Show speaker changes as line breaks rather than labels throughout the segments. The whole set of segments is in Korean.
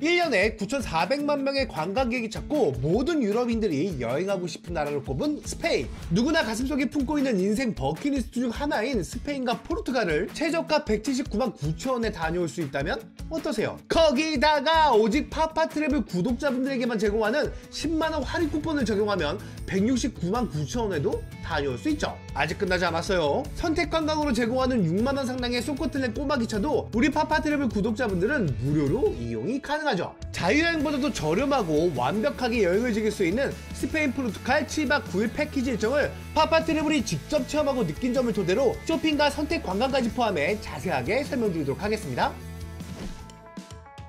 1년에 9,400만 명의 관광객이 찾고 모든 유럽인들이 여행하고 싶은 나라로 꼽은 스페인. 누구나 가슴속에 품고 있는 인생 버킷리스트 중 하나인 스페인과 포르투갈을 최저가 179만 9천 원에 다녀올 수 있다면 어떠세요? 거기다가 오직 파파트래블 구독자분들에게만 제공하는 10만원 할인 쿠폰을 적용하면 169만 9천 원에도 다녀올 수 있죠. 아직 끝나지 않았어요. 선택 관광으로 제공하는 6만원 상당의 소코틀렛 꼬마 기차도 우리 파파트래블 구독자분들은 무료로 이용이 가능하죠. 자유여행보다도 저렴하고 완벽하게 여행을 즐길 수 있는 스페인 포르투갈 7박 9일 패키지 일정을 파파트래블이 직접 체험하고 느낀 점을 토대로 쇼핑과 선택 관광까지 포함해 자세하게 설명드리도록 하겠습니다.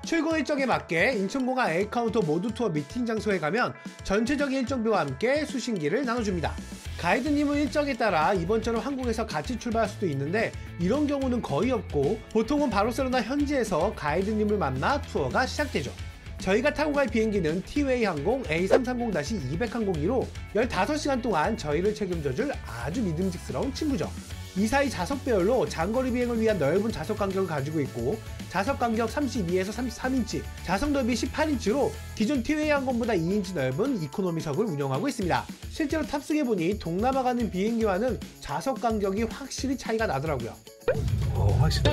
출고 일정에 맞게 인천공항 A카운터 모두 투어 미팅 장소에 가면 전체적인 일정표와 함께 수신기를 나눠줍니다. 가이드님은 일정에 따라 이번처럼 한국에서 같이 출발할 수도 있는데 이런 경우는 거의 없고 보통은 바르셀로나 현지에서 가이드님을 만나 투어가 시작되죠. 저희가 타고 갈 비행기는 티웨이 항공 A330-200 항공기로 15시간 동안 저희를 책임져줄 아주 믿음직스러운 친구죠. 이 사이 좌석 배열로 장거리 비행을 위한 넓은 좌석 간격을 가지고 있고 좌석 간격 32에서 33인치, 좌석 넓이 18인치로 기존 티웨이 항공보다 2인치 넓은 이코노미석을 운영하고 있습니다. 실제로 탑승해보니 동남아 가는 비행기와는 좌석 간격이 확실히 차이가 나더라고요. 확실히.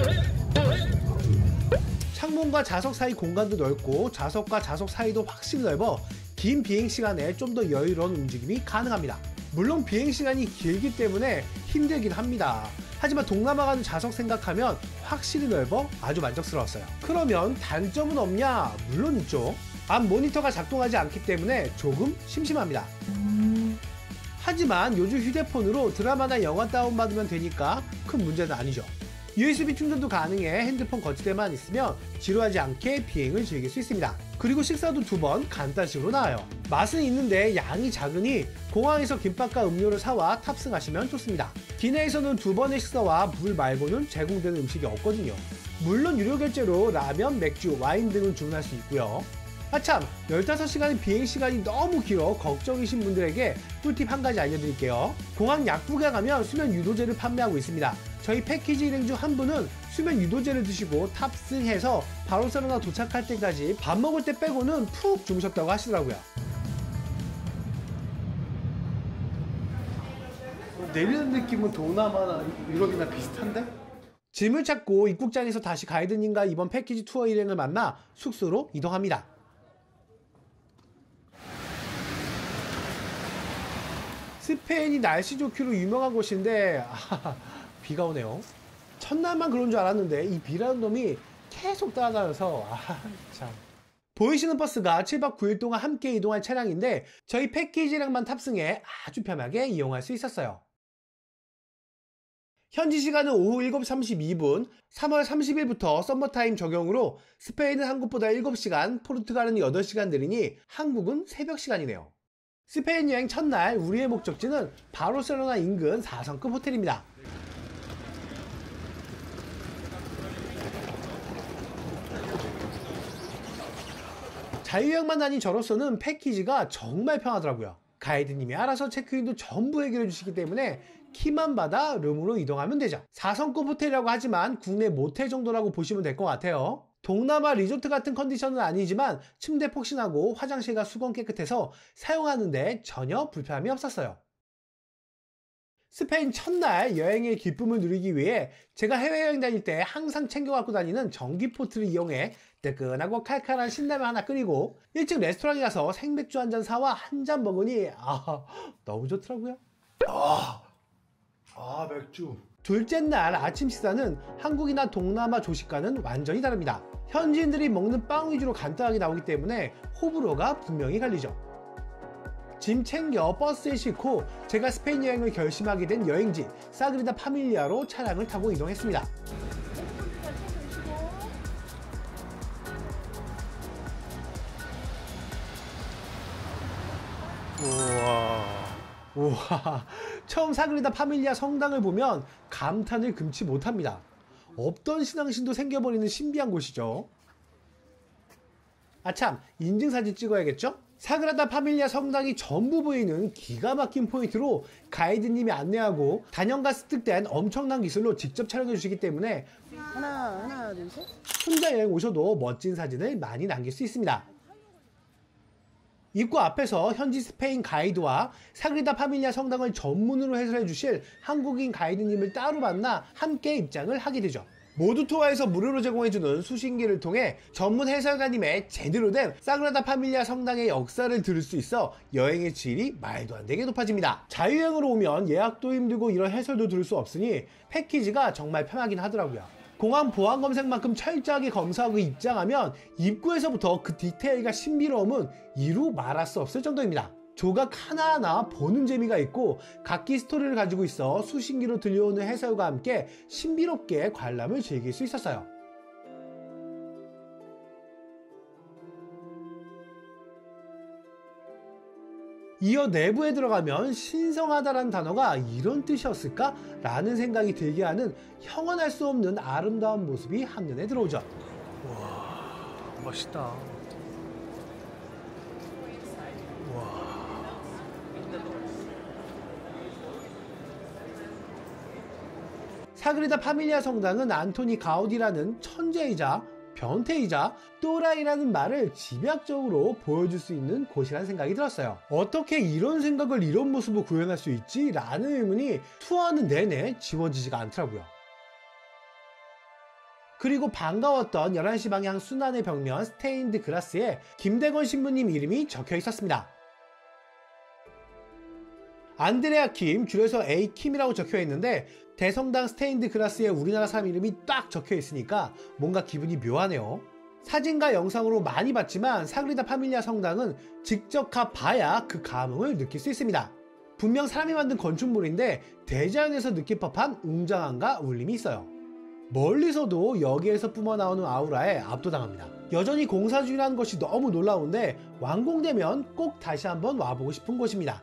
창문과 좌석 사이 공간도 넓고 좌석과 좌석 사이도 확실히 넓어 긴 비행시간에 좀 더 여유로운 움직임이 가능합니다. 물론 비행시간이 길기 때문에 힘들긴 합니다. 하지만 동남아 가는 좌석 생각하면 확실히 넓어 아주 만족스러웠어요. 그러면 단점은 없냐? 물론 있죠. 앞 모니터가 작동하지 않기 때문에 조금 심심합니다. 하지만 요즘 휴대폰으로 드라마나 영화 다운받으면 되니까 큰 문제는 아니죠. USB 충전도 가능해 핸드폰 거치대만 있으면 지루하지 않게 비행을 즐길 수 있습니다. 그리고 식사도 2번 간단식으로 나와요. 맛은 있는데 양이 작으니 공항에서 김밥과 음료를 사와 탑승하시면 좋습니다. 기내에서는 2번의 식사와 물 말고는 제공되는 음식이 없거든요. 물론 유료 결제로 라면, 맥주, 와인 등은 주문할 수 있고요. 아참, 15시간의 비행시간이 너무 길어 걱정이신 분들에게 꿀팁 한 가지 알려드릴게요. 공항 약국에 가면 수면 유도제를 판매하고 있습니다. 저희 패키지 일행 중 한 분은 수면 유도제를 드시고 탑승해서 바르셀로나 도착할 때까지 밥 먹을 때 빼고는 푹 주무셨다고 하시더라고요. 내리는 느낌은 동남아나 유럽이나 비슷한데? 짐을 찾고 입국장에서 다시 가이드님과 이번 패키지 투어 일행을 만나 숙소로 이동합니다. 스페인이 날씨 좋기로 유명한 곳인데 비가 오네요. 첫날만 그런 줄 알았는데 이 비라는 놈이 계속 따라다녀서 참. 보이시는 버스가 7박 9일 동안 함께 이동할 차량인데 저희 패키지랑만 탑승해 아주 편하게 이용할 수 있었어요. 현지 시간은 오후 7시 32분, 3월 30일부터 서머타임 적용으로 스페인은 한국보다 7시간, 포르투갈은 8시간 느리니 한국은 새벽 시간이네요. 스페인 여행 첫날 우리의 목적지는 바르셀로나 인근 4성급 호텔입니다. 자유여행만 다닌 저로서는 패키지가 정말 편하더라고요. 가이드님이 알아서 체크인도 전부 해결해 주시기 때문에 키만 받아 룸으로 이동하면 되죠. 4성급 호텔이라고 하지만 국내 모텔 정도라고 보시면 될 것 같아요. 동남아 리조트 같은 컨디션은 아니지만 침대 폭신하고 화장실과 수건 깨끗해서 사용하는데 전혀 불편함이 없었어요. 스페인 첫날 여행의 기쁨을 누리기 위해 제가 해외여행 다닐 때 항상 챙겨 갖고 다니는 전기포트를 이용해 뜨끈하고 칼칼한 신라면 하나 끓이고 1층 레스토랑에 가서 생맥주 한 잔 사와 한 잔 먹으니 너무 좋더라고요. 맥주. 둘째 날 아침 식사는 한국이나 동남아 조식과는 완전히 다릅니다. 현지인들이 먹는 빵 위주로 간단하게 나오기 때문에 호불호가 분명히 갈리죠. 짐 챙겨 버스에 싣고 제가 스페인 여행을 결심하게 된 여행지 사그리다 파밀리아로 차량을 타고 이동했습니다. 우와, 처음 사그리다 파밀리아 성당을 보면 감탄을 금치 못합니다. 없던 신앙심도 생겨버리는 신비한 곳이죠. 아참, 인증사진 찍어야겠죠? 사그라다 파밀리아 성당이 전부 보이는 기가 막힌 포인트로 가이드님이 안내하고 단연간 습득된 엄청난 기술로 직접 촬영해 주시기 때문에
하나, 둘, 셋.
혼자 여행 오셔도 멋진 사진을 많이 남길 수 있습니다. 입구 앞에서 현지 스페인 가이드와 사그라다 파밀리아 성당을 전문으로 해설해 주실 한국인 가이드님을 따로 만나 함께 입장을 하게 되죠. 모두 투어에서 무료로 제공해주는 수신기를 통해 전문 해설가님의 제대로 된 사그라다 파밀리아 성당의 역사를 들을 수 있어 여행의 질이 말도 안 되게 높아집니다. 자유여행으로 오면 예약도 힘들고 이런 해설도 들을 수 없으니 패키지가 정말 편하긴 하더라고요. 공항 보안 검색만큼 철저하게 검사하고 입장하면 입구에서부터 그 디테일과 신비로움은 이루 말할 수 없을 정도입니다. 조각 하나하나 보는 재미가 있고 각기 스토리를 가지고 있어 수신기로 들려오는 해설과 함께 신비롭게 관람을 즐길 수 있었어요. 이어 내부에 들어가면 신성하다라는 단어가 이런 뜻이었을까? 라는 생각이 들게 하는 형언할 수 없는 아름다운 모습이 한눈에 들어오죠.
와, 멋있다.
사그라다 파밀리아 성당은 안토니 가우디라는 천재이자 변태이자 또라이라는 말을 집약적으로 보여줄 수 있는 곳이라는 생각이 들었어요. 어떻게 이런 생각을 이런 모습으로 구현할 수 있지? 라는 의문이 투어하는 내내 지워지지가 않더라고요. 그리고 반가웠던 11시 방향 순환의 벽면 스테인드 그라스에 김대건 신부님 이름이 적혀 있었습니다. 안드레아 킴, 줄여서 A킴이라고 적혀 있는데 대성당 스테인드 그라스에 우리나라 사람 이름이 딱 적혀 있으니까 뭔가 기분이 묘하네요. 사진과 영상으로 많이 봤지만 사그라다 파밀리아 성당은 직접 가봐야 그 감흥을 느낄 수 있습니다. 분명 사람이 만든 건축물인데 대자연에서 느낄 법한 웅장함과 울림이 있어요. 멀리서도 여기에서 뿜어나오는 아우라에 압도당합니다. 여전히 공사 중이라는 것이 너무 놀라운데 완공되면 꼭 다시 한번 와보고 싶은 곳입니다.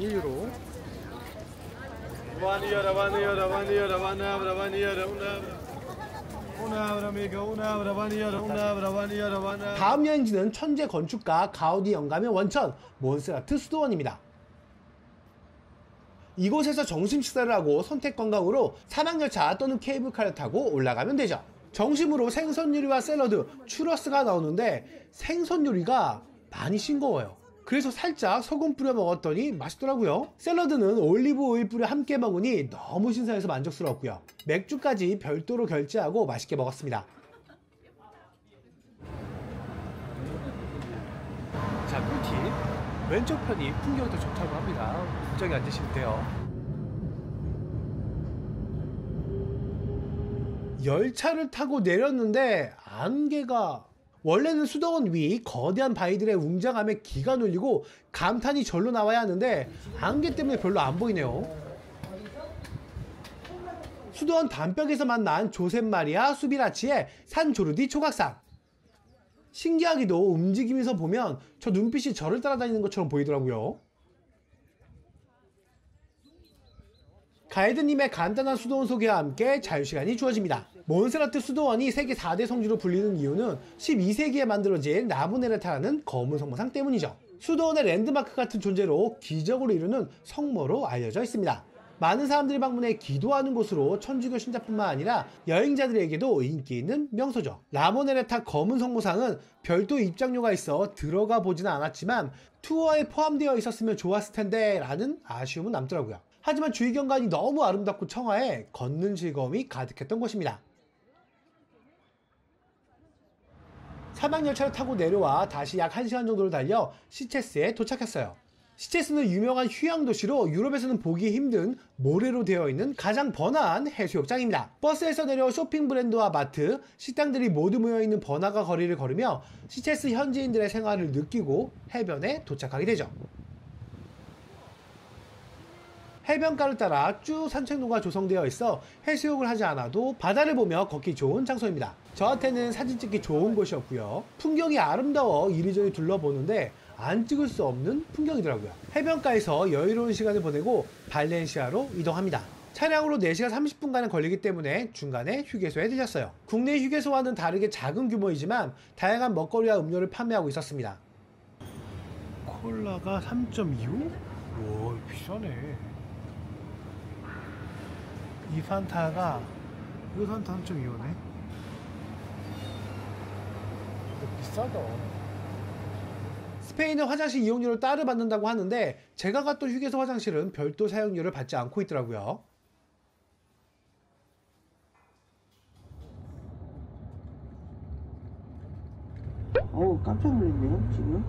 이유로
다음 여행지는 천재 건축가 가우디 영감의 원천 몬세라트 수도원입니다. 이곳에서 점심 식사를 하고 선택 관광으로 사막열차 또는 케이블카를 타고 올라가면 되죠. 정심으로 생선 요리와 샐러드, 추러스가 나오는데 생선 요리가 많이 싱거워요. 그래서 살짝 소금 뿌려 먹었더니 맛있더라고요. 샐러드는 올리브 오일 뿌려 함께 먹으니 너무 신선해서 만족스러웠고요. 맥주까지 별도로 결제하고 맛있게 먹었습니다.
자, 꿀팁. 왼쪽 편이 풍경이 더 좋다고 합니다. 국장에 앉으시면 돼요.
열차를 타고 내렸는데 안개가 원래는 수도원 위 거대한 바위들의 웅장함에 기가 눌리고 감탄이 절로 나와야 하는데 안개 때문에 별로 안 보이네요. 수도원 담벽에서 만난 조셉 마리아 수비라치의 산 조르디 조각상. 신기하기도 움직이면서 보면 저 눈빛이 저를 따라다니는 것처럼 보이더라고요. 가이드님의 간단한 수도원 소개와 함께 자유시간이 주어집니다. 몬세라트 수도원이 세계 4대 성지로 불리는 이유는 12세기에 만들어진 라보네르타라는 검은 성모상 때문이죠. 수도원의 랜드마크 같은 존재로 기적으로 이루는 성모로 알려져 있습니다. 많은 사람들이 방문해 기도하는 곳으로 천주교 신자뿐만 아니라 여행자들에게도 인기 있는 명소죠. 라보네르타 검은 성모상은 별도 입장료가 있어 들어가 보지는 않았지만 투어에 포함되어 있었으면 좋았을 텐데 라는 아쉬움은 남더라고요. 하지만 주위 경관이 너무 아름답고 청아해 걷는 즐거움이 가득했던 곳입니다. 사막열차를 타고 내려와 다시 약 1시간 정도를 달려 시체스에 도착했어요. 시체스는 유명한 휴양도시로 유럽에서는 보기 힘든 모래로 되어 있는 가장 번화한 해수욕장입니다. 버스에서 내려 쇼핑 브랜드와 마트, 식당들이 모두 모여있는 번화가 거리를 걸으며 시체스 현지인들의 생활을 느끼고 해변에 도착하게 되죠. 해변가를 따라 쭉 산책로가 조성되어 있어 해수욕을 하지 않아도 바다를 보며 걷기 좋은 장소입니다. 저한테는 사진 찍기 좋은 곳이었고요. 풍경이 아름다워 이리저리 둘러보는데 안 찍을 수 없는 풍경이더라고요. 해변가에서 여유로운 시간을 보내고 발렌시아로 이동합니다. 차량으로 4시간 30분가량 걸리기 때문에 중간에 휴게소에 들렸어요. 국내 휴게소와는 다르게 작은 규모이지만 다양한 먹거리와 음료를 판매하고 있었습니다.
콜라가 3.25? 오, 비싸네. 이 판타가, 이거 판타 3.25네. 비싸다.
스페인은 화장실 이용료를 따로 받는다고 하는데 제가 갔던 휴게소 화장실은 별도 사용료를 받지 않고 있더라고요.
어우, 깜짝 놀랐네요, 지금.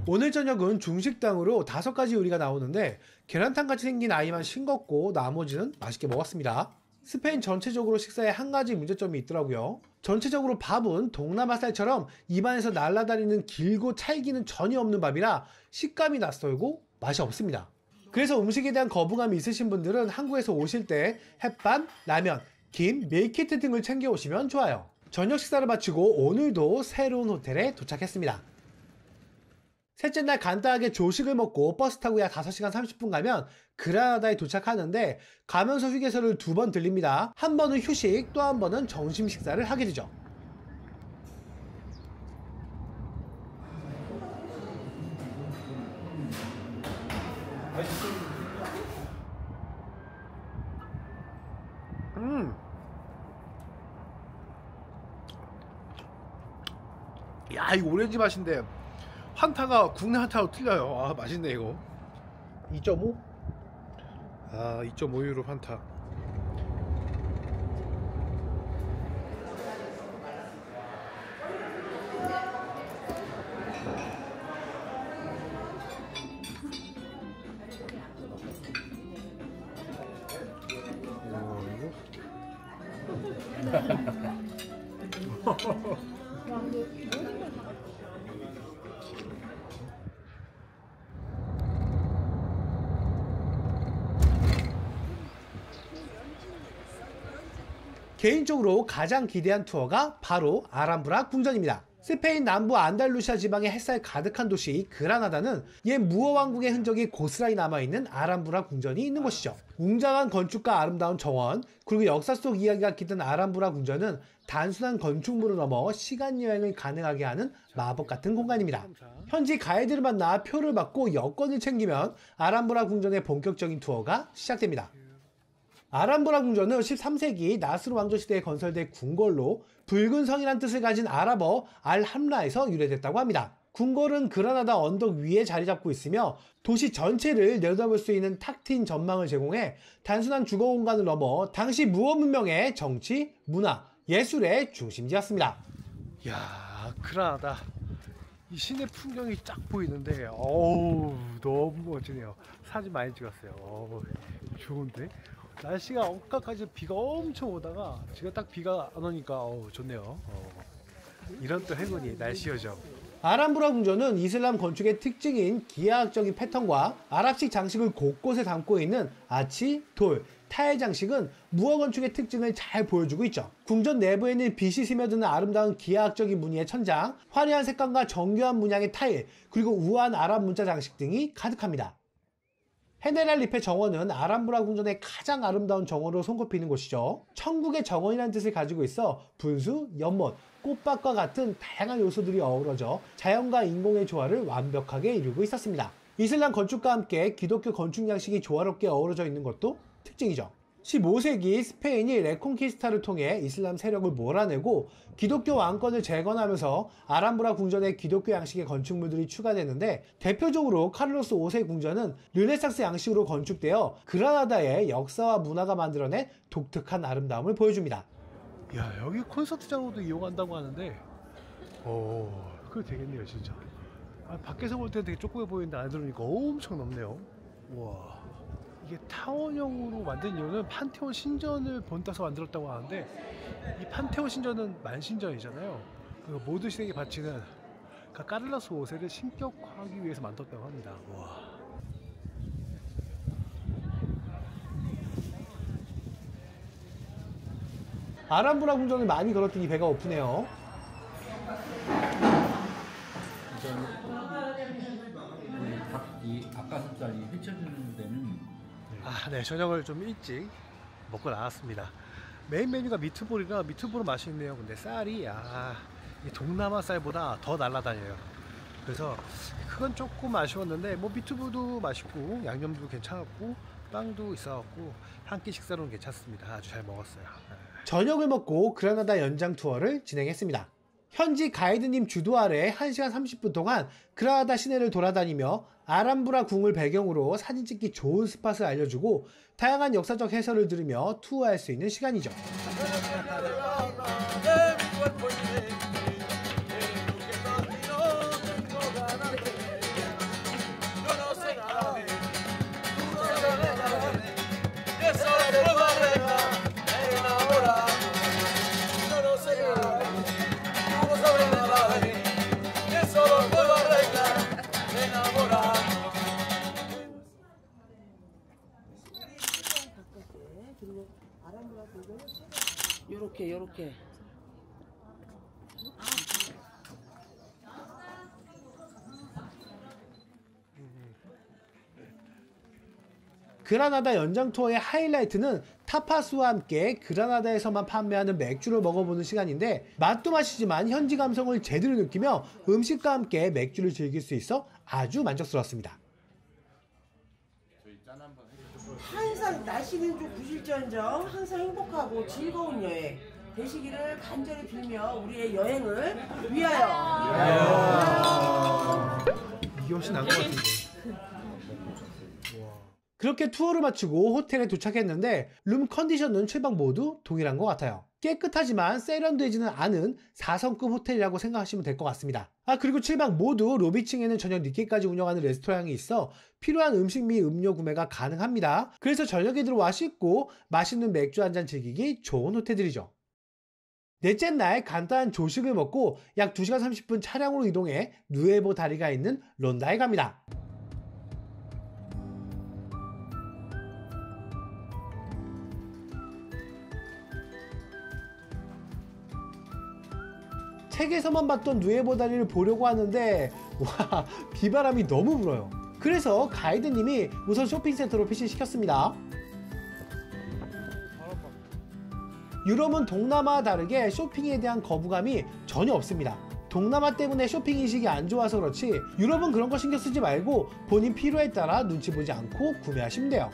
오늘 저녁은 중식당으로 5가지 요리가 나오는데 계란탕같이 생긴 아이만 싱겁고 나머지는 맛있게 먹었습니다. 스페인 전체적으로 식사에 한 가지 문제점이 있더라고요. 전체적으로 밥은 동남아 쌀처럼 입안에서 날아다니는 길고 찰기는 전혀 없는 밥이라 식감이 낯설고 맛이 없습니다. 그래서 음식에 대한 거부감이 있으신 분들은 한국에서 오실 때 햇반, 라면, 김, 밀키트 등을 챙겨 오시면 좋아요. 저녁 식사를 마치고 오늘도 새로운 호텔에 도착했습니다. 셋째 날 간단하게 조식을 먹고 버스 타고 약 5시간 30분 가면 그라나다에 도착하는데 가면서 휴게소를 2번 들립니다. 한 번은 휴식, 또 한 번은 점심 식사를 하게 되죠.
야, 이거 오렌지 맛인데 한타가 국내 한타하고 틀려요. 아, 맛있네 이거. 2.5? 아, 2.5유로 한타.
개인적으로 가장 기대한 투어가 바로 아람브라 궁전입니다. 스페인 남부 안달루시아 지방의 햇살 가득한 도시 그라나다는 옛 무어 왕국의 흔적이 고스란히 남아있는 아람브라 궁전이 있는 곳이죠. 웅장한 건축과 아름다운 정원, 그리고 역사 속 이야기가 깃든 아람브라 궁전은 단순한 건축물을 넘어 시간 여행을 가능하게 하는 마법 같은 공간입니다. 현지 가이드를 만나 표를 받고 여권을 챙기면 아람브라 궁전의 본격적인 투어가 시작됩니다. 아람브라 궁전은 13세기 나스르 왕조 시대에 건설된 궁궐로 붉은 성이란 뜻을 가진 아랍어 알함라에서 유래됐다고 합니다. 궁궐은 그라나다 언덕 위에 자리 잡고 있으며 도시 전체를 내려다볼 수 있는 탁 트인 전망을 제공해 단순한 주거 공간을 넘어 당시 무어 문명의 정치, 문화, 예술의 중심지였습니다.
야, 그라나다. 이 시내 풍경이 쫙 보이는데 어우, 너무 멋지네요. 사진 많이 찍었어요. 어우, 좋은데? 날씨가 엇가까지 비가 엄청 오다가 지금 딱 비가 안 오니까 좋네요. 이런 또 행운이 날씨 요정.
아람브라 궁전은 이슬람 건축의 특징인 기하학적인 패턴과 아랍식 장식을 곳곳에 담고 있는 아치, 돌, 타일 장식은 무어 건축의 특징을 잘 보여주고 있죠. 궁전 내부에는 빛이 스며드는 아름다운 기하학적인 무늬의 천장, 화려한 색감과 정교한 문양의 타일, 그리고 우아한 아랍 문자 장식 등이 가득합니다. 헤네랄리페 정원은 아람브라 궁전의 가장 아름다운 정원으로 손꼽히는 곳이죠. 천국의 정원이라는 뜻을 가지고 있어 분수, 연못, 꽃밭과 같은 다양한 요소들이 어우러져 자연과 인공의 조화를 완벽하게 이루고 있었습니다. 이슬람 건축과 함께 기독교 건축 양식이 조화롭게 어우러져 있는 것도 특징이죠. 15세기 스페인이 레콘키스타를 통해 이슬람 세력을 몰아내고 기독교 왕권을 재건하면서 아람브라 궁전에 기독교 양식의 건축물들이 추가되는데 대표적으로 카를로스 5세 궁전은 르네상스 양식으로 건축되어 그라나다의 역사와 문화가 만들어낸 독특한 아름다움을 보여줍니다.
야, 여기 콘서트장으로도 이용한다고 하는데 그거 되겠네요 진짜. 밖에서 볼 때는 되게 조그매 보이는데 안에 들어오니까 엄청 넓네요. 우와. 이게 타원형으로 만든 이유는 판테온 신전을 본따서 만들었다고 하는데 이 판테온 신전은 만신전이잖아요. 그 모든 신에게 바치는 카를로스 5세를 신격화하기 위해서 만들었다고 합니다. 와.
아람브라 궁전을 많이 걸었더니 배가 고프네요.
이 앞가슴살이 펼쳐지는 데는
네, 저녁을 좀 일찍 먹고 나왔습니다. 메인 메뉴가 미트볼이라 미트볼은 맛있네요. 근데 쌀이 이 동남아 쌀보다 더 날아다녀요. 그래서 그건 조금 아쉬웠는데 뭐 미트볼도 맛있고 양념도 괜찮았고 빵도 있어갖고 한 끼 식사로는 괜찮습니다. 아주 잘 먹었어요.
저녁을 먹고 그라나다 연장 투어를 진행했습니다. 현지 가이드님 주도 아래 1시간 30분 동안 그라나다 시내를 돌아다니며 아람브라 궁을 배경으로 사진 찍기 좋은 스팟을 알려주고 다양한 역사적 해설을 들으며 투어할 수 있는 시간이죠.
요렇게
그라나다 연장 투어의 하이라이트는 타파스와 함께 그라나다에서만 판매하는 맥주를 먹어보는 시간인데 맛도 맛이지만 현지 감성을 제대로 느끼며 음식과 함께 맥주를 즐길 수 있어 아주 만족스러웠습니다.
항상 날씨는 좀 부실지언정 항상 행복하고 즐거운 여행 되시기를 간절히 빌며 우리의 여행을 위하여.
이게 훨씬 나은 것 같은데.
그렇게 투어를 마치고 호텔에 도착했는데 룸 컨디션은 최방 모두 동일한 것 같아요. 깨끗하지만 세련되지는 않은 4성급 호텔이라고 생각하시면 될 것 같습니다. 그리고 7방 모두 로비층에는 저녁 늦게까지 운영하는 레스토랑이 있어 필요한 음식 및 음료 구매가 가능합니다. 그래서 저녁에 들어와 씻고 맛있는 맥주 한잔 즐기기 좋은 호텔들이죠. 넷째 날 간단한 조식을 먹고 약 2시간 30분 차량으로 이동해 누에보 다리가 있는 론다에 갑니다. 책에서만 봤던 누에보 다리를 보려고 하는데 와, 비바람이 너무 불어요. 그래서 가이드님이 우선 쇼핑센터로 피신시켰습니다. 유럽은 동남아와 다르게 쇼핑에 대한 거부감이 전혀 없습니다. 동남아 때문에 쇼핑 인식이 안 좋아서 그렇지 유럽은 그런 거 신경 쓰지 말고 본인 필요에 따라 눈치 보지 않고 구매하시면 돼요.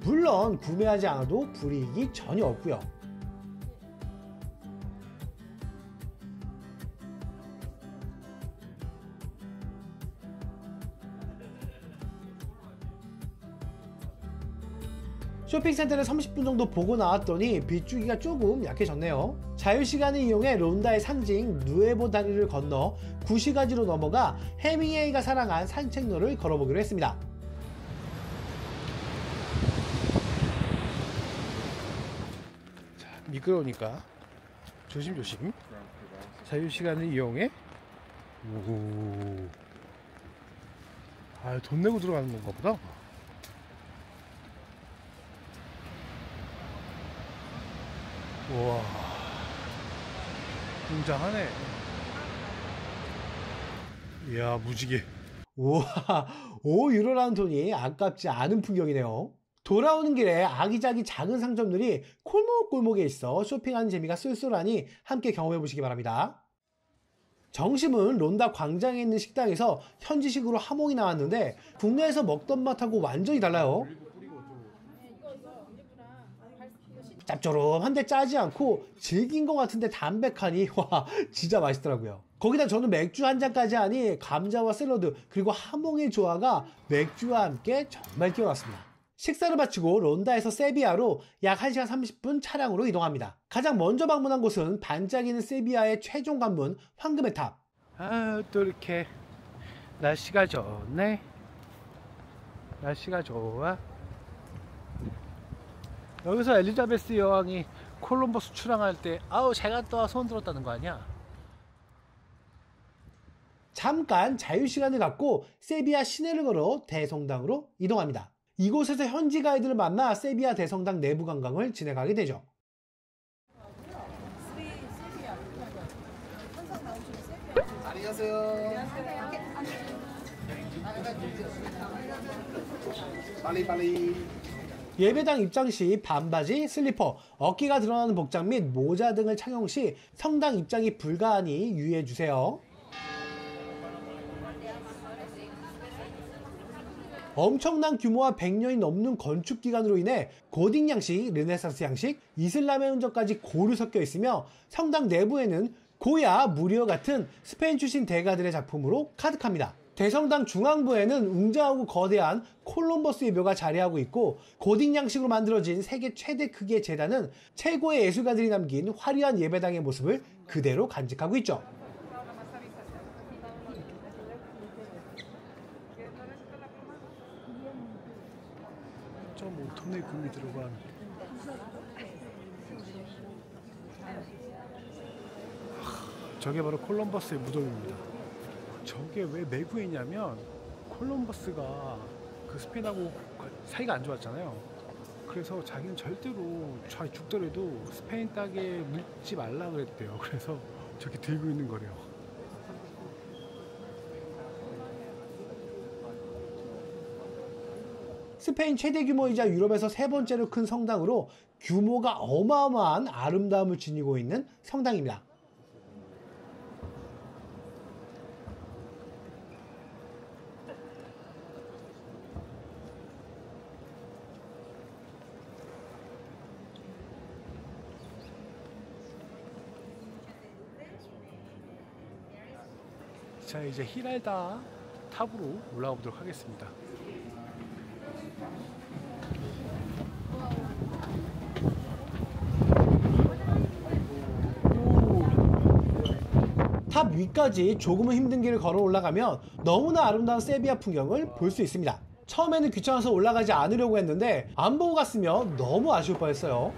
물론 구매하지 않아도 불이익이 전혀 없고요. 쇼핑센터를 30분 정도 보고 나왔더니 빗줄기가 조금 약해졌네요. 자유시간을 이용해 론다의 상징 누에보 다리를 건너 구시가지로 넘어가 해밍웨이가 사랑한 산책로를 걸어보기로 했습니다.
미끄러우니까 조심조심 자유시간을 이용해 돈 내고 들어가는 건가 보다. 우와 굉장하네. 이야 무지개.
우와 5유로라는 돈이 아깝지 않은 풍경이네요. 돌아오는 길에 아기자기 작은 상점들이 골목골목에 있어 쇼핑하는 재미가 쏠쏠하니 함께 경험해 보시기 바랍니다. 정심은 론다 광장에 있는 식당에서 현지식으로 하몽이 나왔는데 국내에서 먹던 맛하고 완전히 달라요. 짭조름한데 짜지 않고 질긴 것 같은데 담백하니 와 진짜 맛있더라고요. 거기다 저는 맥주 한 잔까지 하니 감자와 샐러드 그리고 하몽의 조화가 맥주와 함께 정말 뛰어났습니다. 식사를 마치고 론다에서 세비야로 약 1시간 30분 차량으로 이동합니다. 가장 먼저 방문한 곳은 반짝이는 세비야의 최종 관문 황금의 탑.
또 이렇게 날씨가 좋네. 날씨가 좋아. 여기서 엘리자베스 여왕이 콜럼버스 출항할 때 잘 갔다 와 손 들었다는 거 아니야?
잠깐 자유시간을 갖고 세비야 시내를 걸어 대성당으로 이동합니다. 이곳에서 현지 가이드를 만나 세비야 대성당 내부 관광을 진행하게 되죠.
안녕하세요.
예배당 입장 시 반바지, 슬리퍼, 어깨가 드러나는 복장 및 모자 등을 착용 시 성당 입장이 불가하니 유의해주세요. 엄청난 규모와 100년이 넘는 건축 기간으로 인해 고딕 양식, 르네상스 양식, 이슬람의 흔적까지 고루 섞여 있으며 성당 내부에는 고야, 무리어 같은 스페인 출신 대가들의 작품으로 가득합니다. 대성당 중앙부에는 웅장하고 거대한 콜럼버스의 묘가 자리하고 있고 고딕 양식으로 만들어진 세계 최대 크기의 제단은 최고의 예술가들이 남긴 화려한 예배당의 모습을 그대로 간직하고 있죠.
1.5톤의 금이 들어간 저게 바로 콜럼버스의 무덤입니다. 저게 왜 내부에 있냐면 콜럼버스가 그 스페인하고 사이가 안 좋았잖아요. 그래서 자기는 절대로 죽더라도 스페인 땅에 묻지 말라 그랬대요. 그래서 저렇게 들고 있는 거래요.
스페인 최대 규모이자 유럽에서 세 번째로 큰 성당으로 규모가 어마어마한 아름다움을 지니고 있는 성당입니다.
자, 이제 히랄다 탑으로 올라가 보도록 하겠습니다.
탑 위까지 조금은 힘든 길을 걸어 올라가면 너무나 아름다운 세비야 풍경을 볼 수 있습니다. 처음에는 귀찮아서 올라가지 않으려고 했는데 안 보고 갔으면 너무 아쉬울 뻔했어요.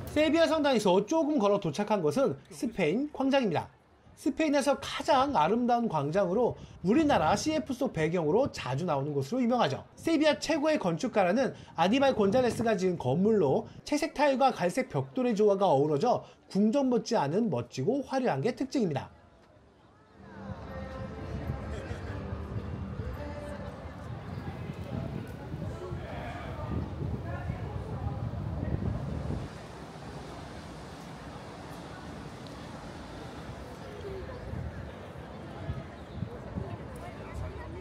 세비야 성당에서 조금 걸어 도착한 곳은 스페인 광장입니다. 스페인에서 가장 아름다운 광장으로 우리나라 CF 속 배경으로 자주 나오는 곳으로 유명하죠. 세비야 최고의 건축가라는 아니발 곤잘레스가 지은 건물로 채색 타일과 갈색 벽돌의 조화가 어우러져 궁전 못지 않은 멋지고 화려한 게 특징입니다.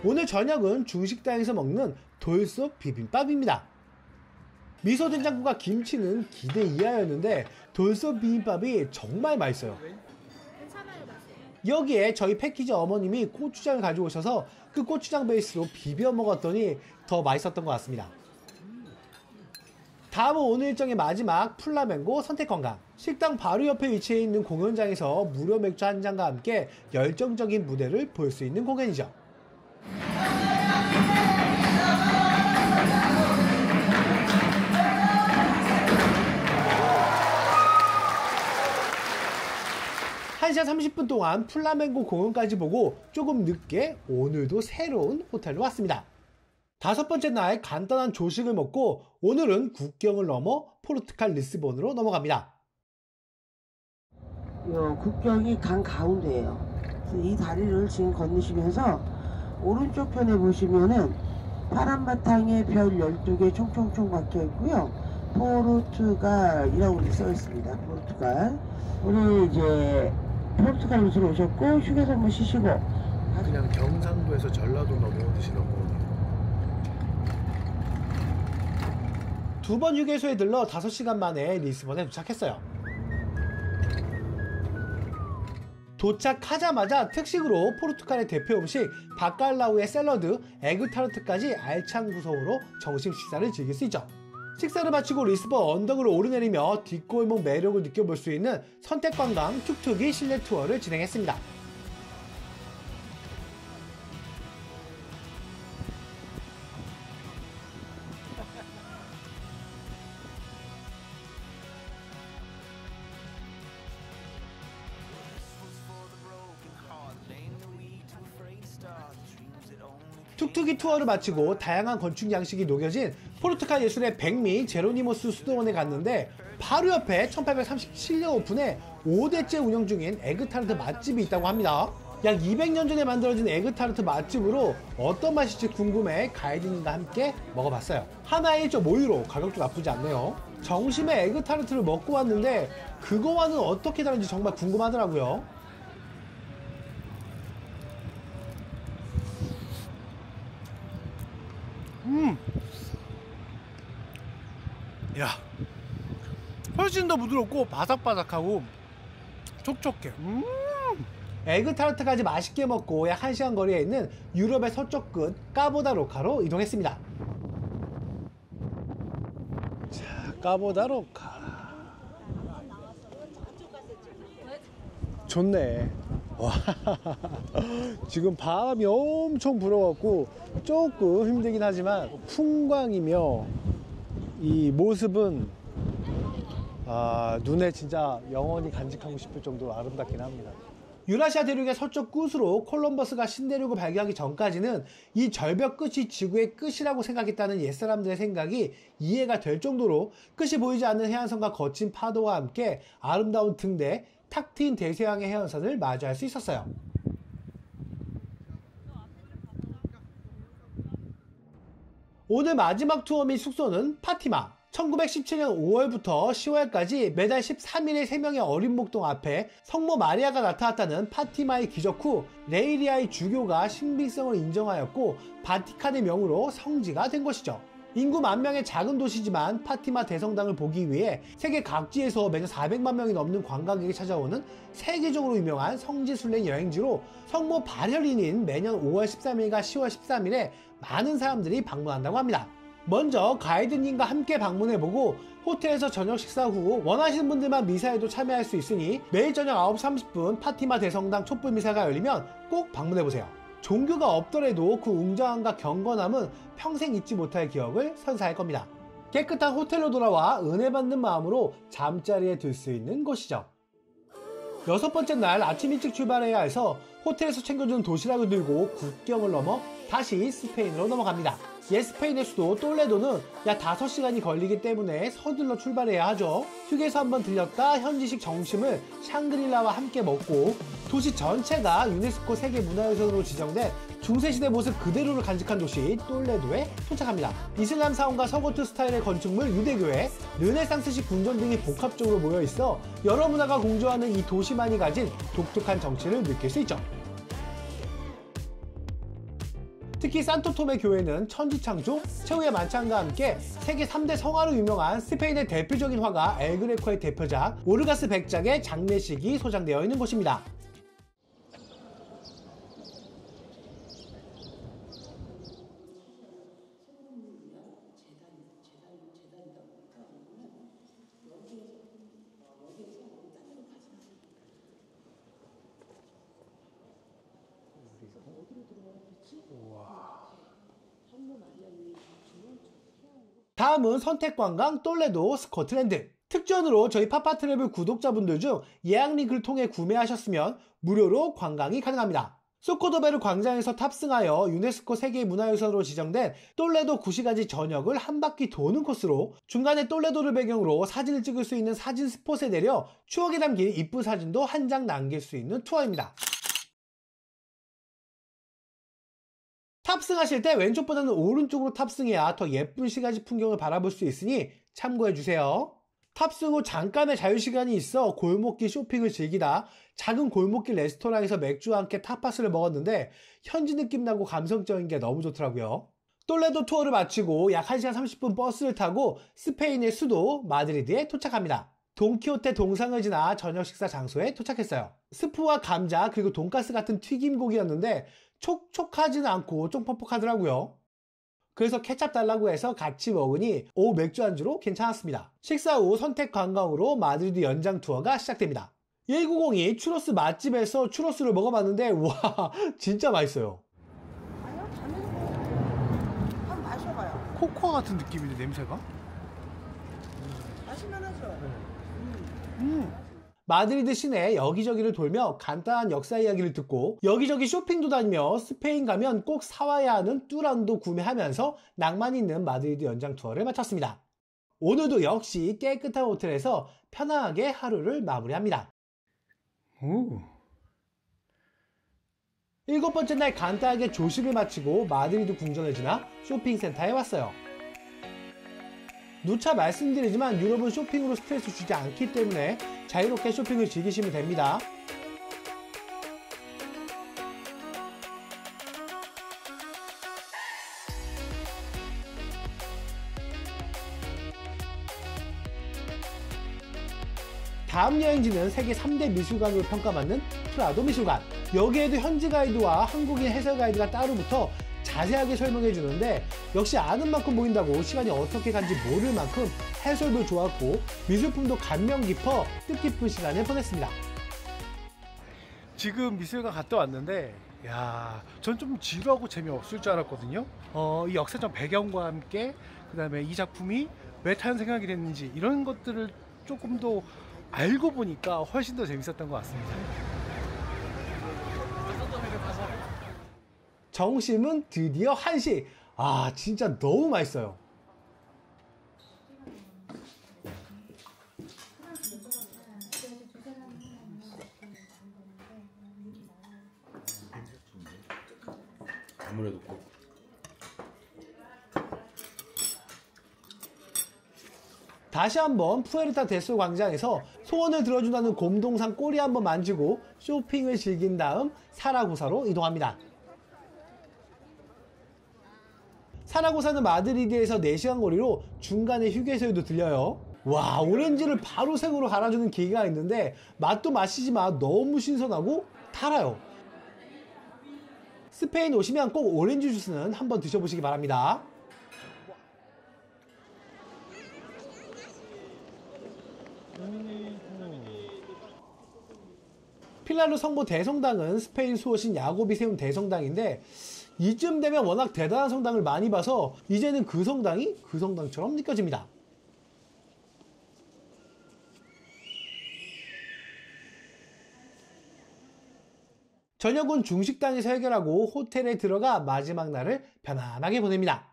오늘 저녁은 중식당에서 먹는 돌솥 비빔밥입니다. 미소된장국과 김치는 기대 이하였는데 돌솥 비빔밥이 정말 맛있어요. 여기에 저희 패키지 어머님이 고추장을 가져오셔서 그 고추장 베이스로 비벼 먹었더니 더 맛있었던 것 같습니다. 다음은 오늘 일정의 마지막 플라멩고 선택관광. 식당 바로 옆에 위치해 있는 공연장에서 무료 맥주 한 잔과 함께 열정적인 무대를 볼 수 있는 공연이죠. 한 시간 30분 동안 플라멩고 공연까지 보고 조금 늦게 오늘도 새로운 호텔로 왔습니다. 다섯 번째 날 간단한 조식을 먹고 오늘은 국경을 넘어 포르투갈 리스본으로 넘어갑니다.
국경이 강 가운데예요. 이 다리를 지금 건너시면서 오른쪽 편에 보시면은 파란 바탕에 별 12개 총총총 박혀 있고요. 포르투갈이라고 써 있습니다. 포르투갈. 오늘 이제 포르투갈로 들어오셨고 휴게소 한번 쉬시고
그냥 경상도에서 전라도 넘어오시는 거.
두 번 휴게소에 들러 5시간 만에 리스본에 도착했어요. 도착하자마자 특식으로 포르투갈의 대표 음식 바칼라우의 샐러드, 에그타르트까지 알찬 구성으로 점심 식사를 즐길 수 있죠. 식사를 마치고 리스본 언덕을 오르내리며 뒷골목 매력을 느껴볼 수 있는 선택관광 툭툭이 실내 투어를 진행했습니다. 툭툭이 투어를 마치고 다양한 건축 양식이 녹여진 포르투갈 예술의 백미 제로니모스 수도원에 갔는데 바로 옆에 1837년 오픈해 5대째 운영 중인 에그타르트 맛집이 있다고 합니다. 약 200년 전에 만들어진 에그타르트 맛집으로 어떤 맛일지 궁금해 가이드님과 함께 먹어봤어요. 하나에 1.5유로, 가격도 나쁘지 않네요. 정심에 에그타르트를 먹고 왔는데 그거와는 어떻게 다른지 정말 궁금하더라고요.
야, 훨씬 더 부드럽고 바삭바삭하고 촉촉해.
에그타르트까지 맛있게 먹고 약 1시간 거리에 있는 유럽의 서쪽 끝 까보다 로카로 이동했습니다. 자, 까보다 로카. 좋네. 와, 지금 바람이 엄청 불어갖고 조금 힘들긴 하지만 풍광이며 이 모습은 눈에 진짜 영원히 간직하고 싶을 정도로 아름답긴 합니다. 유라시아 대륙의 서쪽 끝으로 콜럼버스가 신대륙을 발견하기 전까지는 이 절벽 끝이 지구의 끝이라고 생각했다는 옛사람들의 생각이 이해가 될 정도로 끝이 보이지 않는 해안선과 거친 파도와 함께 아름다운 등대, 탁 트인 대서양의 해안선을 마주할 수 있었어요. 오늘 마지막 투어 및 숙소는 파티마. 1917년 5월부터 10월까지 매달 13일에 3명의 어린 목동 앞에 성모 마리아가 나타났다는 파티마의 기적 후 레이리아의 주교가 신빙성을 인정하였고 바티칸의 명으로 성지가 된 것이죠. 인구 10,000명의 작은 도시지만 파티마 대성당을 보기 위해 세계 각지에서 매년 400만 명이 넘는 관광객이 찾아오는 세계적으로 유명한 성지순례 여행지로 성모 발혈인인 매년 5월 13일과 10월 13일에 많은 사람들이 방문한다고 합니다. 먼저 가이드님과 함께 방문해보고 호텔에서 저녁 식사 후 원하시는 분들만 미사에도 참여할 수 있으니 매일 저녁 9시 30분 파티마 대성당 촛불 미사가 열리면 꼭 방문해보세요. 종교가 없더라도 그 웅장함과 경건함은 평생 잊지 못할 기억을 선사할 겁니다. 깨끗한 호텔로 돌아와 은혜 받는 마음으로 잠자리에 들 수 있는 곳이죠. 6번째 날 아침 일찍 출발해야 해서 호텔에서 챙겨준 도시락을 들고 국경을 넘어 다시 스페인으로 넘어갑니다. 옛 스페인의 수도 똘레도는 약 5시간이 걸리기 때문에 서둘러 출발해야 하죠. 휴게소 한번 들렸다 현지식 점심을 샹그릴라와 함께 먹고 도시 전체가 유네스코 세계문화유산으로 지정된 중세시대 모습 그대로를 간직한 도시 똘레도에 도착합니다. 이슬람 사원과 서고트 스타일의 건축물 유대교회, 르네상스식 궁전 등이 복합적으로 모여있어 여러 문화가 공존하는 이 도시만이 가진 독특한 정치를 느낄 수 있죠. 특히 산토토메 교회는 천지창조, 최후의 만찬과 함께 세계 3대 성화로 유명한 스페인의 대표적인 화가 엘그레코의 대표작 오르가스 백작의 장례식이 소장되어 있는 곳입니다. 다음은 선택관광 똘레도 스코틀랜드. 특전으로 저희 파파트래블 구독자분들 중 예약 링크를 통해 구매하셨으면 무료로 관광이 가능합니다. 소코도베르 광장에서 탑승하여 유네스코 세계문화유산으로 지정된 똘레도 구시가지 전역을 한 바퀴 도는 코스로 중간에 똘레도를 배경으로 사진을 찍을 수 있는 사진 스폿에 내려 추억이 담긴 이쁜 사진도 한 장 남길 수 있는 투어입니다. 탑승하실 때 왼쪽보다는 오른쪽으로 탑승해야 더 예쁜 시가지 풍경을 바라볼 수 있으니 참고해주세요. 탑승 후 잠깐의 자유시간이 있어 골목길 쇼핑을 즐기다 작은 골목길 레스토랑에서 맥주와 함께 타파스를 먹었는데 현지 느낌 나고 감성적인 게 너무 좋더라고요. 똘레도 투어를 마치고 약 1시간 30분 버스를 타고 스페인의 수도 마드리드에 도착합니다. 돈키호테 동상을 지나 저녁 식사 장소에 도착했어요. 스프와 감자 그리고 돈가스 같은 튀김고기였는데 촉촉하지는 않고 좀 퍽퍽하더라고요. 그래서 케찹 달라고 해서 같이 먹으니 맥주 안주로 괜찮았습니다. 식사 후 선택 관광으로 마드리드 연장 투어가 시작됩니다. 1902 추로스 맛집에서 추로스를 먹어봤는데 와 진짜 맛있어요.
아니요, 저는 한번 마셔봐요.
코코아 같은 느낌인데 냄새가?
마시면 하죠.
마드리드 시내 여기저기를 돌며 간단한 역사 이야기를 듣고 여기저기 쇼핑도 다니며 스페인 가면 꼭 사와야 하는 뚜란도 구매하면서 낭만 있는 마드리드 연장 투어를 마쳤습니다. 오늘도 역시 깨끗한 호텔에서 편안하게 하루를 마무리합니다.
오.
7번째 날 간단하게 조식을 마치고 마드리드 궁전을 지나 쇼핑센터에 왔어요. 누차 말씀드리지만 유럽은 쇼핑으로 스트레스 주지 않기 때문에 자유롭게 쇼핑을 즐기시면 됩니다. 다음 여행지는 세계 3대 미술관으로 평가받는 프라도 미술관. 여기에도 현지 가이드와 한국인 해설 가이드가 따로 붙어 자세하게 설명해 주는데 역시 아는 만큼 보인다고 시간이 어떻게 간지 모를 만큼 해설도 좋았고 미술품도 감명 깊어 뜻깊은 시간을 보냈습니다.
지금 미술관 갔다 왔는데 야, 전 좀 지루하고 재미없을 줄 알았거든요. 이 역사적 배경과 함께 그 다음에 이 작품이 왜 탄생하게 됐는지 이런 것들을 조금 더 알고 보니까 훨씬 더 재밌었던 것 같습니다.
정심은 드디어 한식. 아, 진짜 너무 맛있어요.
아무래도 꼭
다시 한번 푸에르타 데소 광장에서 소원을 들어준다는 곰동산 꼬리 한번 만지고 쇼핑을 즐긴 다음 사라고사로 이동합니다. 사라고사는 마드리드에서 4시간 거리로 중간에 휴게소에도 들려요. 와, 오렌지를 바로 생으로 갈아주는 기계가 있는데 맛도 맛이지만 너무 신선하고 달아요. 스페인 오시면 꼭 오렌지 주스는 한번 드셔보시기 바랍니다. 필라르 성모 대성당은 스페인 수호신 야곱이 세운 대성당인데 이쯤 되면 워낙 대단한 성당을 많이 봐서 이제는 그 성당이 그 성당처럼 느껴집니다. 저녁은 중식당에서 해결하고 호텔에 들어가 마지막 날을 편안하게 보냅니다.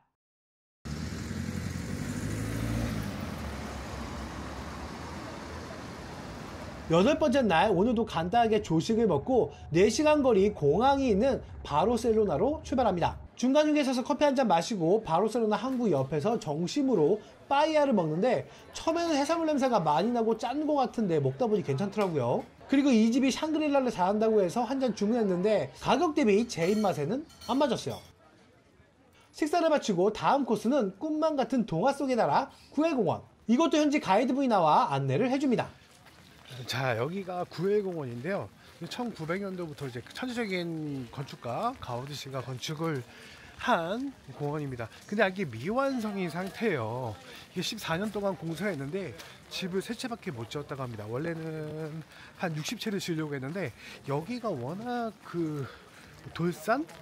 여덟 번째 날 오늘도 간단하게 조식을 먹고 4시간 거리 공항이 있는 바르셀로나로 출발합니다. 중간 휴게소에서 커피 한잔 마시고 바르셀로나 항구 옆에서 정심으로 빠이야를 먹는데 처음에는 해산물 냄새가 많이 나고 짠 것 같은데 먹다 보니 괜찮더라고요. 그리고 이 집이 샹그릴라를 잘한다고 해서 한 잔 주문했는데 가격 대비 제 입맛에는 안 맞았어요. 식사를 마치고 다음 코스는 꿈만 같은 동화 속의 나라 구엘공원. 이것도 현지 가이드분이 나와 안내를 해줍니다.
자, 여기가 구엘공원인데요. 1900년도부터 이제 천재적인 건축가 가우디 씨가 건축을 한 공원입니다. 근데 이게 미완성인 상태예요. 이게 14년 동안 공사했는데 집을 3채밖에 못 지었다고 합니다. 원래는 한 60채를 지으려고 했는데 여기가 워낙 그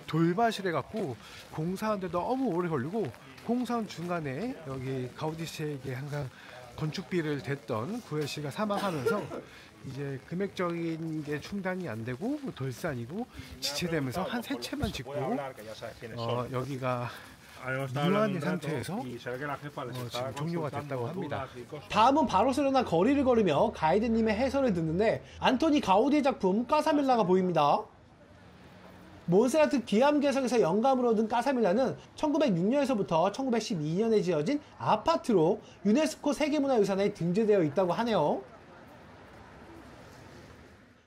돌밭이래 갖고 공사하는데 너무 오래 걸리고 공사한 중간에 여기 가우디 씨에게 항상 건축비를 댔던 구엘 씨가 사망하면서 이제 금액적인 게 충당이 안 되고 돌산이고 지체되면서 한 3채만 짓고 여기가 미완의 상태에서 지금 종료가 됐다고 합니다.
다음은 바르셀로나 거리를 걸으며 가이드님의 해설을 듣는데 안토니 가우디의 작품 까사밀라가 보입니다. 몬세라트 기암괴석에서 영감을 얻은 까사밀라는 1906년에서부터 1912년에 지어진 아파트로 유네스코 세계문화유산에 등재되어 있다고 하네요.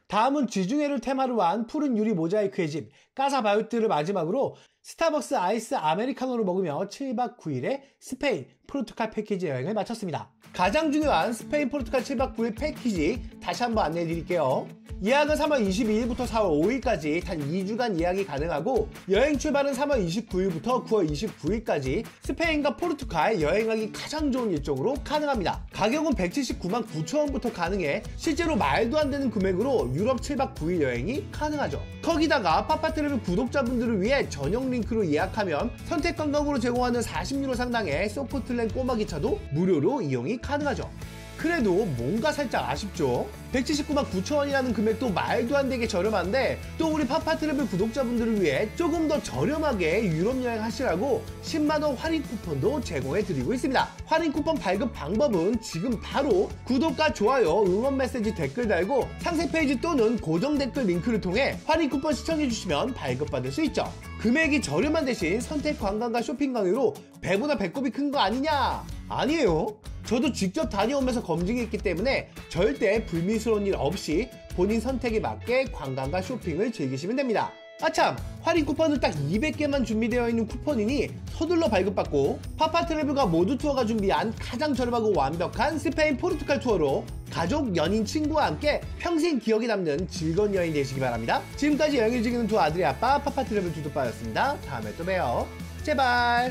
다음은 지중해를 테마로 한 푸른 유리 모자이크의 집 까사바유트를 마지막으로 스타벅스 아이스 아메리카노를 먹으며 7박 9일의 스페인, 포르투갈 패키지 여행을 마쳤습니다. 가장 중요한 스페인, 포르투갈 7박 9일 패키지 다시 한번 안내해 드릴게요. 예약은 3월 22일부터 4월 5일까지 단 2주간 예약이 가능하고 여행 출발은 3월 29일부터 9월 29일까지 스페인과 포르투갈 여행하기 가장 좋은 일정으로 가능합니다. 가격은 179만 9천원부터 가능해 실제로 말도 안 되는 금액으로 유럽 7박 9일 여행이 가능하죠. 거기다가 파파트레벨 구독자분들을 위해 전용 링크로 예약하면 선택 관광으로 제공하는 40유로 상당의 소코틀랜 꼬마 기차도 무료로 이용이 가능하죠. 그 그래도 뭔가 살짝 아쉽죠. 179만 9천원이라는 금액도 말도 안 되게 저렴한데 또 우리 파파트래블 구독자분들을 위해 조금 더 저렴하게 유럽 여행 하시라고 10만원 할인 쿠폰도 제공해 드리고 있습니다. 할인 쿠폰 발급 방법은 지금 바로 구독과 좋아요, 응원 메시지 댓글 달고 상세 페이지 또는 고정 댓글 링크를 통해 할인 쿠폰 시청해 주시면 발급받을 수 있죠. 금액이 저렴한 대신 선택 관광과 쇼핑 강의로 배보다 배꼽이 큰 거 아니냐? 아니에요. 저도 직접 다녀오면서 검증했기 때문에 절대 불미스러운 일 없이 본인 선택에 맞게 관광과 쇼핑을 즐기시면 됩니다. 아참, 할인 쿠폰은 딱 200개만 준비되어 있는 쿠폰이니 서둘러 발급받고 파파트래블과 모두 투어가 준비한 가장 저렴하고 완벽한 스페인 포르투갈 투어로 가족, 연인, 친구와 함께 평생 기억에 남는 즐거운 여행 되시기 바랍니다. 지금까지 여행을 즐기는 두 아들의 아빠 파파트래블 두두빠였습니다. 다음에 또 봬요. 제발.